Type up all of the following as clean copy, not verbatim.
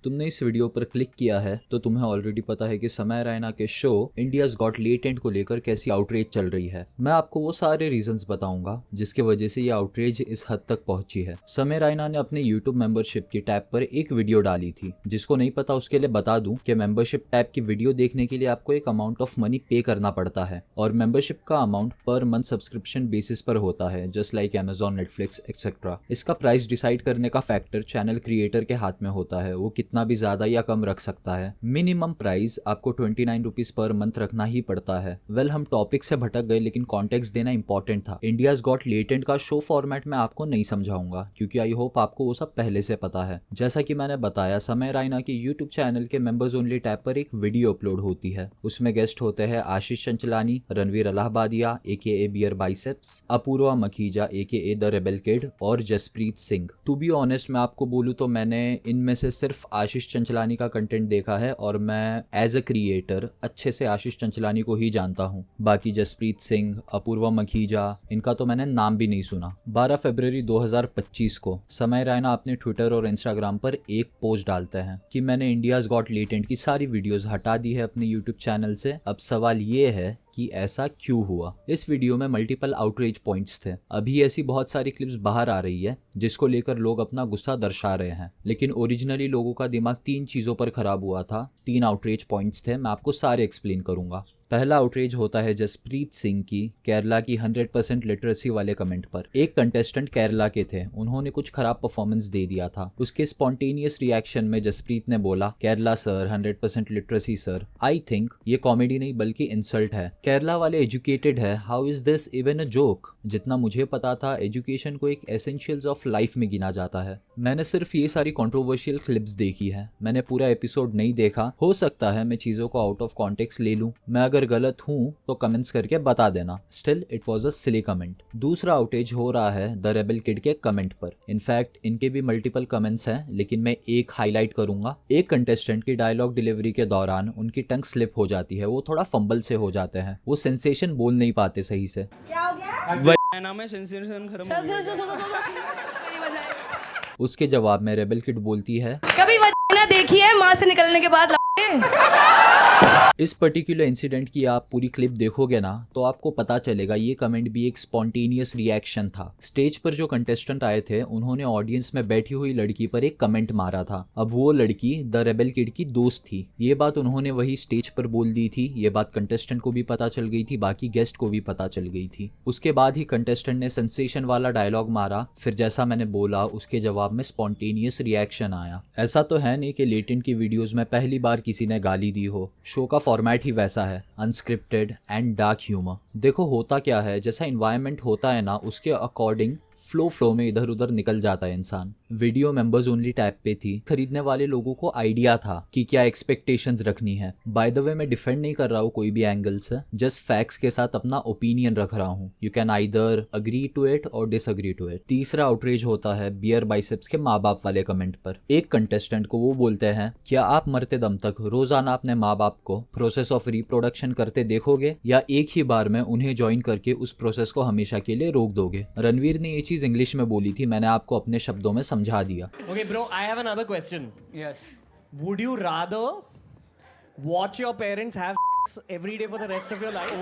तुमने इस वीडियो पर क्लिक किया है तो तुम्हें ऑलरेडी पता है कि समय रैना के शो इंडियाज गॉट लेटेंट को लेकर कैसी आउटरीच चल रही है। मैं आपको वो सारे रीजंस बताऊंगा जिसकी वजह से ये आउटरीच इस हद तक पहुंची है। समय रैना ने अपने यूट्यूब मेंबरशिप की टैब पर एक वीडियो डाली थी। जिसको नहीं पता उसके लिए बता दूं कि मेंबरशिप टैब की वीडियो देखने के लिए आपको एक अमाउंट ऑफ मनी पे करना पड़ता है और मेंबरशिप का amount per month subscription basis पर होता है, just like Amazon, Netflix etcetera. इसका प्राइस डिसाइड करने का फैक्टर चैनल क्रिएटर के हाथ में होता है, वो कितना भी ज्यादा या कम रख सकता है। मिनिमम प्राइस आपको 29 रुपीज पर मंथ रखना ही पड़ता है। हम टॉपिक से भटक गए लेकिन कॉन्टेक्स्ट देना इंपॉर्टेंट था। इंडियाज गॉट लेटेंट का शो फॉर्मेट में आपको नहीं समझाऊंगा क्योंकि आई होप आपको वो सब पहले से पता है। जैसा कि मैंने बताया, समय रैना के यूट्यूब चैनल के मेंबर्स ओनली टैब पर एक वीडियो अपलोड होती है। उसमें गेस्ट होते हैं Ashish Chanchlani, Ranveer Allahbadia AKA Beer Biceps, Apoorva Makhija AKA the Rebel Kid और Jaspreet Singh. To be honest मैं आपको बोलूं तो मैंने इनमें से सिर्फ आशीष चंचलानी का कंटेंट देखा है और मैं एज अ क्रिएटर अच्छे से आशीष चंचलानी को ही जानता हूं। बाकी जसप्रीत सिंह, अपूर्वा मखीजा, इनका तो मैंने नाम भी नहीं सुना। 12 फरवरी 2025 को समय रैना अपने ट्विटर और इंस्टाग्राम पर एक पोस्ट डालते हैं कि मैंने इंडियाज गॉट लेटेंट की सारी वीडियोस हटा दी है अपने यूट्यूब चैनल से। अब सवाल ये है कि ऐसा क्यों हुआ। इस वीडियो में मल्टीपल आउटरीच पॉइंट्स थे। अभी ऐसी बहुत सारी क्लिप्स बाहर आ रही है जिसको लेकर लोग अपना गुस्सा दर्शा रहे हैं, लेकिन ओरिजिनली लोगों का दिमाग 3 चीजों पर खराब हुआ था। 3 आउटरीच पॉइंट्स थे, मैं आपको सारे एक्सप्लेन करूंगा। पहला आउटरीच होता है जसप्रीत सिंह की केरला की 100% लिटरेसी वाले कमेंट पर। एक कंटेस्टेंट केरला के थे, उन्होंने कुछ खराब परफॉर्मेंस दे दिया था। उसके स्पॉन्टेनियस रिएक्शन में जसप्रीत ने बोला, Kerala sir 100% literacy sir. I think ये कॉमेडी नहीं बल्कि इंसल्ट है। केरला वाले एजुकेटेड है, how is this even a joke. जितना मुझे पता था एजुकेशन को एक एसेंशियल्स ऑफ लाइफ में गिना जाता है। मैंने सिर्फ ये सारी कंट्रोवर्शियल क्लिप्स देखी है, मैंने पूरा एपिसोड नहीं देखा। हो सकता है मैं चीजों को आउट ऑफ कॉन्टेक्स्ट ले लूं। मैं अगर गलत हूं तो कमेंट्स करके बता देना। Still it was a silly comment. दूसरा आउटेज हो रहा है द रेबेल किड के कमेंट पर। इनफैक्ट इनके भी मल्टीपल कमेंट्स हैं लेकिन मैं एक हाईलाइट करूंगा। एक कंटेस्टेंट की डायलॉग डिलीवरी के दौरान उनकी टंग स्लिप हो जाती है, वो थोड़ा फंबल से हो जाते हैं, वो सेंसेशन बोल नहीं पाते सही से। क्या हो गया? नाम है सेंसेशन खत्म हो गया। उसके जवाब में रेबेल किड बोलती है, कभी वजना देखी है माँ से निकलने के बाद? इस पर्टिकुलर इंसिडेंट की आप पूरी क्लिप देखोगे ना तो आपको पता चलेगा ये कमेंट भी एक स्पॉन्टेनियस रिएक्शन था। स्टेज पर जो कंटेस्टेंट आए थे उन्होंने ऑडियंस में बैठी हुई लड़की पर एक कमेंट मारा था। अब वो लड़की द रेबेल किड की दोस्त थी। ये बात उन्होंने वही स्टेज पर बोल दी थी। ये बात कंटेस्टेंट को भी पता चल गई थी, बाकी गेस्ट को भी पता चल गई थी। उसके बाद ही कंटेस्टेंट ने सेंसेशन वाला डायलॉग मारा। फिर जैसा मैंने बोला उसके जवाब में स्पॉन्टेनियस रिएक्शन आया। ऐसा तो है नहीं कि लेटेंट की वीडियोज में पहली बार किसी ने गाली दी हो। शो का फॉर्मेट ही वैसा है, अनस्क्रिप्टेड एंड डार्क ह्यूमर। देखो होता क्या है, जैसा इन्वायरमेंट होता है ना उसके अकॉर्डिंग फ्लो में इधर उधर निकल जाता है इंसान। वीडियो मेंबर्स ओनली टैब पे थी। खरीदने वाले लोगों को आइडिया था कि क्या एक्सपेक्टेशंस रखनी है। बाय द वे मैं डिफेंड नहीं कर रहा हूँ कोई भी एंगल से, जस्ट फैक्ट्स के साथ अपना ओपिनियन रख रहा हूँ। You can either agree to it और डिसअग्री टू इट। तीसरा आउटरीच होता है बियर बाइसेप्स के माँ बाप वाले कमेंट पर। एक कंटेस्टेंट को वो बोलते हैं, क्या आप मरते दम तक रोजाना अपने माँ बाप को प्रोसेस ऑफ रिप्रोडक्शन करते देखोगे या एक ही बार में उन्हें ज्वाइन करके उस प्रोसेस को हमेशा के लिए रोक दोगे। रणवीर ने ये चीज इंग्लिश में बोली थी, मैंने आपको अपने शब्दों में समझा दिया। Okay, bro, I have another question. Yes. Would you rather watch your parents have every day for the rest of your life?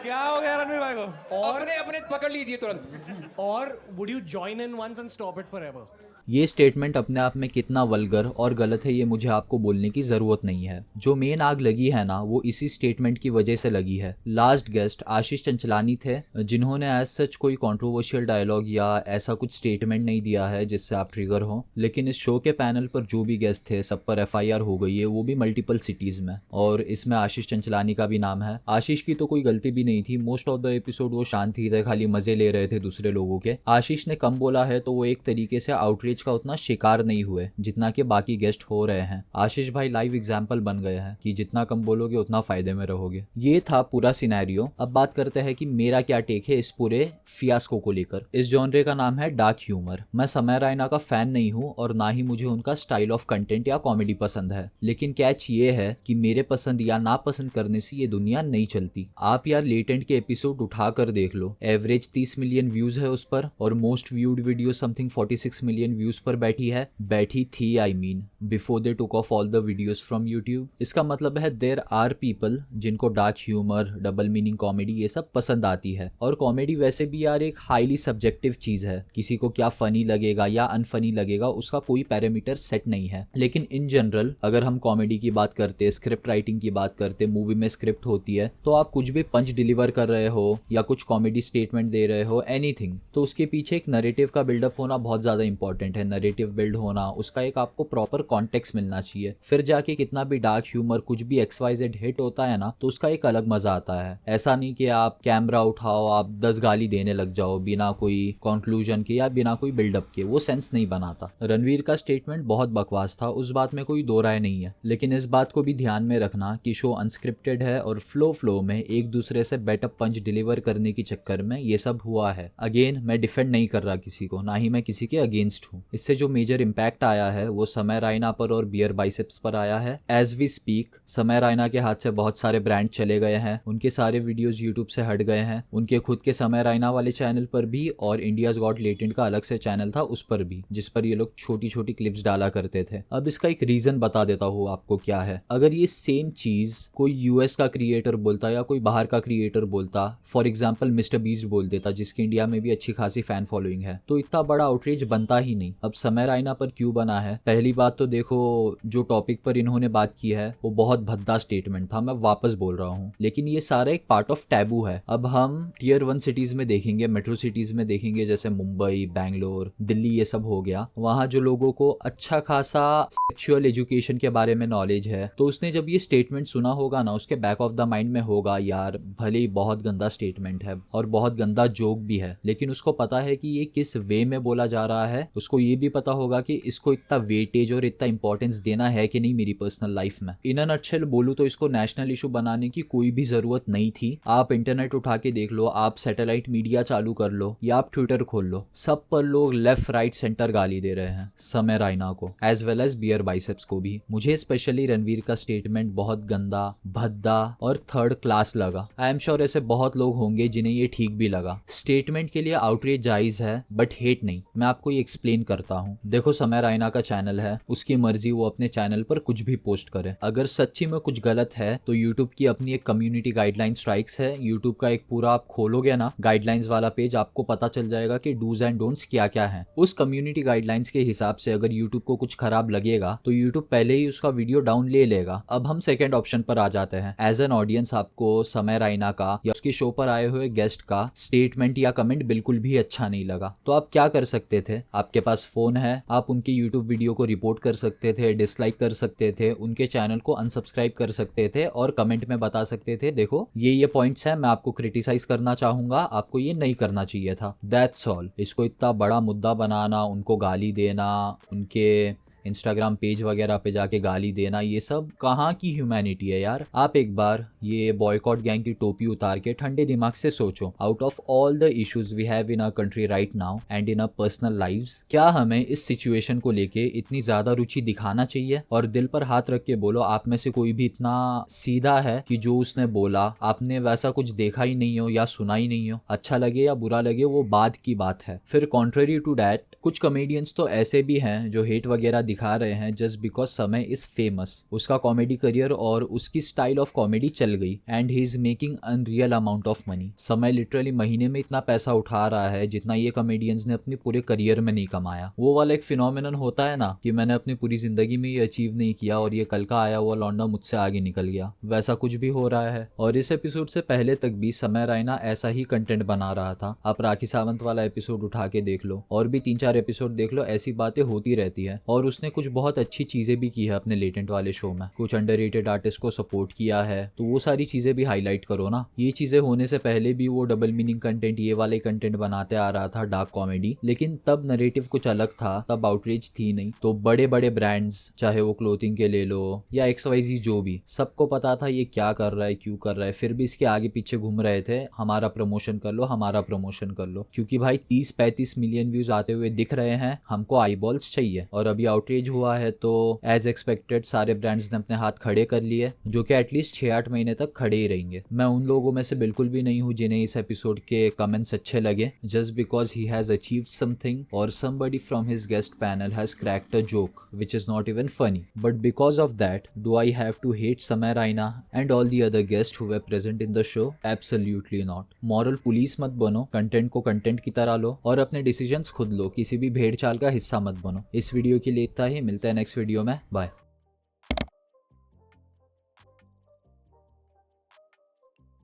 क्या हो गया रणवीर भाई को? और अपने अपने पकड़ लीजिए तुरंत। or would you join in once and stop it forever? ये स्टेटमेंट अपने आप में कितना वल्गर और गलत है ये मुझे आपको बोलने की जरूरत नहीं है। जो मेन आग लगी है ना वो इसी स्टेटमेंट की वजह से लगी है। लास्ट गेस्ट आशीष चंचलानी थे जिन्होंने एज सच कोई कंट्रोवर्शियल डायलॉग या ऐसा कुछ स्टेटमेंट नहीं दिया है जिससे आप ट्रिगर हो, लेकिन इस शो के पैनल पर जो भी गेस्ट थे सब पर FIR हो गई है, वो भी मल्टीपल सिटीज में, और इसमें आशीष चंचलानी का भी नाम है। आशीष की तो कोई गलती भी नहीं थी। मोस्ट ऑफ द एपिसोड वो शांत ही थे, खाली मजे ले रहे थे दूसरे लोगों के। आशीष ने कम बोला है तो वो एक तरीके से आउटरीच का उतना शिकार नहीं हुए जितना कि बाकी गेस्ट हो रहे हैं। आशीष भाई लाइव एग्जाम्पल बन गए हैं कि जितना कम बोलोगे उतना फायदे में रहोगे। ये था पूरा सिनेरियो। अब बात करते हैं कि मेरा क्या टेक है इस पूरे फियास्को को लेकर। इस जॉनरे का नाम है डार्क ह्यूमर। मैं समय रैना का फैन नहीं हूँ और ना ही मुझे उनका स्टाइल ऑफ कंटेंट या कॉमेडी पसंद है, लेकिन कैच ये है कि मेरे पसंद या ना पसंद करने से ये दुनिया नहीं चलती। आप यार लेटेंट के एपिसोड उठा कर देख लो, एवरेज 30 मिलियन व्यूज है उस पर और most viewed video something 46 million views views पर बैठी है, बैठी थी I mean, before they took off all the videos from YouTube. इसका मतलब है देयर आर पीपल जिनको dark humour, double meaning comedy ये सब पसंद आती है। और कॉमेडी वैसे भी यार एक हाईली सब्जेक्टिव चीज है, किसी को क्या फनी लगेगा या अनफनी लगेगा उसका कोई पैरामीटर सेट नहीं है। लेकिन इन जनरल अगर हम कॉमेडी की बात करते, स्क्रिप्ट राइटिंग की बात करते, मूवी में स्क्रिप्ट होती है तो आप कुछ भी पंच डिलीवर कर रहे हो या कुछ कॉमेडी स्टेटमेंट दे रहे हो, एनीथिंग, तो उसके पीछे एक नरेटिव का बिल्डअप होना बहुत ज्यादा इंपॉर्टेंट है। नरेटिव बिल्ड होना, उसका एक आपको प्रॉपर कॉन्टेक्स्ट मिलना चाहिए, फिर जाके कितना भी डार्क ह्यूमर कुछ भी XYZ हिट होता है ना तो उसका एक अलग मजा आता है। ऐसा नहीं कि आप कैमरा उठाओ, आप 10 गाली देने लग जाओ बिना कोई कंक्लूजन के या बिना कोई बिल्डअप के, वो सेंस नहीं बनाता। रणवीर का स्टेटमेंट बहुत बकवास था, उस बात में कोई दो राय नहीं है, लेकिन इस बात को भी ध्यान में रखना कि शो अनस्क्रिप्टेड है और फ्लो में एक दूसरे से बेटर पंच डिलीवर करने के चक्कर में ये सब हुआ है। अगेन मैं डिफेंड नहीं कर रहा किसी को, ना ही मैं किसी के अगेंस्ट हूँ। इससे जो मेजर इम्पैक्ट आया है वो समय रायना पर और बियर बाइसेप्स पर आया है। एज वी स्पीक समय रायना के हाथ से बहुत सारे ब्रांड चले गए हैं, उनके सारे वीडियोस यूट्यूब से हट गए हैं, उनके खुद के समय रायना वाले चैनल पर भी और इंडियाज गॉट लेटेंट का अलग से चैनल था उस पर भी, जिस पर ये लोग छोटी छोटी क्लिप्स डाला करते थे। अब इसका एक रीजन बता देता हूँ आपको क्या है। अगर ये सेम चीज कोई यूएस का क्रिएटर बोलता या कोई बाहर का क्रिएटर बोलता, फॉर एग्जाम्पल मिस्टर बीस्ट बोल देता जिसकी इंडिया में भी अच्छी खासी फैन फॉलोइंग है, तो इतना बड़ा आउटरीच बनता ही नहीं। अब समय रायना पर क्यों बना है? पहली बात तो देखो, जो टॉपिक पर इन्होंने बात की है वो बहुत भद्दा स्टेटमेंट था, मैं वापस बोल रहा हूँ, लेकिन ये सारा एक पार्ट ऑफ टैबू है। अब हम टियर 1 सिटीज में देखेंगे, मेट्रो सिटीज में देखेंगे, जैसे मुंबई, बैंगलोर, दिल्ली, ये सब हो गया, वहाँ जो लोगों को अच्छा खासा सेक्सुअल एजुकेशन के बारे में नॉलेज है, तो उसने जब ये स्टेटमेंट सुना होगा ना, उसके बैक ऑफ द माइंड में होगा यार भले ही बहुत गंदा स्टेटमेंट है और बहुत गंदा जोक भी है, लेकिन उसको पता है कि ये किस वे में बोला जा रहा है। उसको ये भी पता होगा कि इसको इतना वेटेज और इतना इंपॉर्टेंस देना है कि नहीं मेरी पर्सनल लाइफ में। इन अ नटशेल बोलूं तो इसको नेशनल इशू बनाने की कोई भी जरूरत नहीं थी। आप इंटरनेट उठा के देख लो, आप सैटेलाइट मीडिया चालू कर लो या आप ट्विटर खोल लो, सब पर लोग लेफ्ट राइट सेंटर गाली दे रहे हैं समय रायना को, as well as beer biceps को भी। मुझे स्पेशली रणवीर का स्टेटमेंट बहुत गंदा, भद्दा और थर्ड क्लास लगा। आई एम श्योर ऐसे बहुत लोग होंगे जिन्हें ये ठीक भी लगा। स्टेटमेंट के लिए आउटरीच जायज है बट हेट नहीं। मैं आपको ये एक्सप्लेन करता हूँ। देखो, समय रायना का चैनल है, उसकी मर्जी, वो अपने चैनल पर कुछ भी पोस्ट करे। अगर सच्ची में कुछ गलत है तो यूट्यूब की अपनी एक कम्युनिटी गाइडलाइन स्ट्राइक्स है। यूट्यूब का एक पूरा आप खोलोगे ना गाइडलाइंस वाला पेज, आपको पता चल जाएगा कि डूज एंड डोंट्स क्या क्या है। उस कम्युनिटी गाइडलाइंस के हिसाब से अगर यूट्यूब को कुछ खराब लगेगा तो यूट्यूब पहले ही उसका वीडियो डाउन ले लेगा। अब हम सेकेंड ऑप्शन पर आ जाते हैं। एज एन ऑडियंस आपको समय रायना का या उसके शो पर आए हुए गेस्ट का स्टेटमेंट या कमेंट बिल्कुल भी अच्छा नहीं लगा, तो आप क्या कर सकते थे? आपके पास फोन है, आप उनकी यूट्यूब वीडियो को रिपोर्ट कर सकते थे, डिसलाइक कर सकते थे, उनके चैनल को अनसब्सक्राइब कर सकते थे और कमेंट में बता सकते थे देखो ये पॉइंट्स हैं, मैं आपको क्रिटिसाइज करना चाहूंगा, आपको ये नहीं करना चाहिए था। That's all. इसको इतना बड़ा मुद्दा बनाना, उनको गाली देना, उनके इंस्टाग्राम पेज वगैरह पे जाके गाली देना, ये सब कहाँ की ह्यूमैनिटी है यार। आप एक बार ये बॉयकॉट गैंग की टोपी उतार के ठंडे दिमाग से सोचो, out of all the issues we have in our country right now and in our personal lives, क्या हमें इस सिचुएशन को लेके इतनी ज्यादा रुचि दिखाना चाहिए? और दिल पर हाथ रख के बोलो, आप में से कोई भी इतना सीधा है कि जो उसने बोला आपने वैसा कुछ देखा ही नहीं हो या सुना ही नहीं हो? अच्छा लगे या बुरा लगे वो बाद की बात है। फिर कॉन्ट्ररी टू दैट, कुछ कॉमेडियंस तो ऐसे भी हैं जो हेट वगैरह दिखा रहे हैं जस्ट बिकॉज समय इज फेमस। उसका कॉमेडी करियर और उसकी स्टाइल ऑफ कॉमेडी चल गई and he is making unreal amount of money. समय लिटरली महीने में इतना पैसा उठा रहा है जितना ये कॉमेडियंस ने अपने पूरे करियर में नहीं कमाया। वो वाला एक फिनोमिनन होता है ना कि मैंने अपनी पूरी जिंदगी में ये अचीव नहीं किया और ये कल का आया हुआ लौंडा मुझसे आगे निकल गया, वैसा कुछ भी हो रहा है। और इस एपिसोड से पहले तक भी समय रायना ऐसा ही कंटेंट बना रहा था। आप राखी सावंत वाला एपिसोड उठा के देख लो और भी 3-4 एपिसोड देख लो, ऐसी बातें होती रहती है। और उसने कुछ बहुत अच्छी चीजें भी की है अपने लेटेंट वाले शो में, कुछ अंडररेटेड आर्टिस्ट को सपोर्ट किया है, तो वो सारी चीजें भी हाईलाइट करो ना। ये चीजें होने से पहले भी वो डबल मीनिंग कंटेंट, ये वाले कंटेंट बनाते आ रहा था, डार्क कॉमेडी, लेकिन तब नरेटिव कुछ अलग था, तब आउटरीच थी नहीं। तो बड़े बड़े ब्रांड्स, चाहे वो क्लोथिंग के ले लो या XYZ जो भी, सबको पता था ये क्या कर रहा है, क्यों कर रहा है, फिर भी इसके आगे पीछे घूम रहे थे, हमारा प्रमोशन कर लो, हमारा प्रमोशन कर लो, क्योंकि भाई 30-35 मिलियन व्यूज आते हुए दिख रहे हैं, हमको आईबॉल्स चाहिए। और अभी आउटरीच आउटरीच हुआ है तो एज एक्सपेक्टेड सारे ब्रांड्स ने अपने हाथ खड़े कर लिए, जो कि एटलीस्ट 6-8 महीने तक खड़े ही रहेंगे। मैं उन लोगों में से बिल्कुल भी नहीं हूँ जिन्हें इस एपिसोड के कमेंट्स अच्छे लगे just because he has achieved something और somebody from his guest panel has cracked a joke which is not even funny. But because of that, do I have to hate Samay Raina and all the other guests who were present in the show? Absolutely not. Moral police मत बनो, content को content की तरह लो और अपने decisions खुद लो, किसी भी भेड़ चाल का हिस्सा मत बनो। इस वीडियो के लिए इतना ही, मिलते हैं नेक्स्ट वीडियो में, बाय।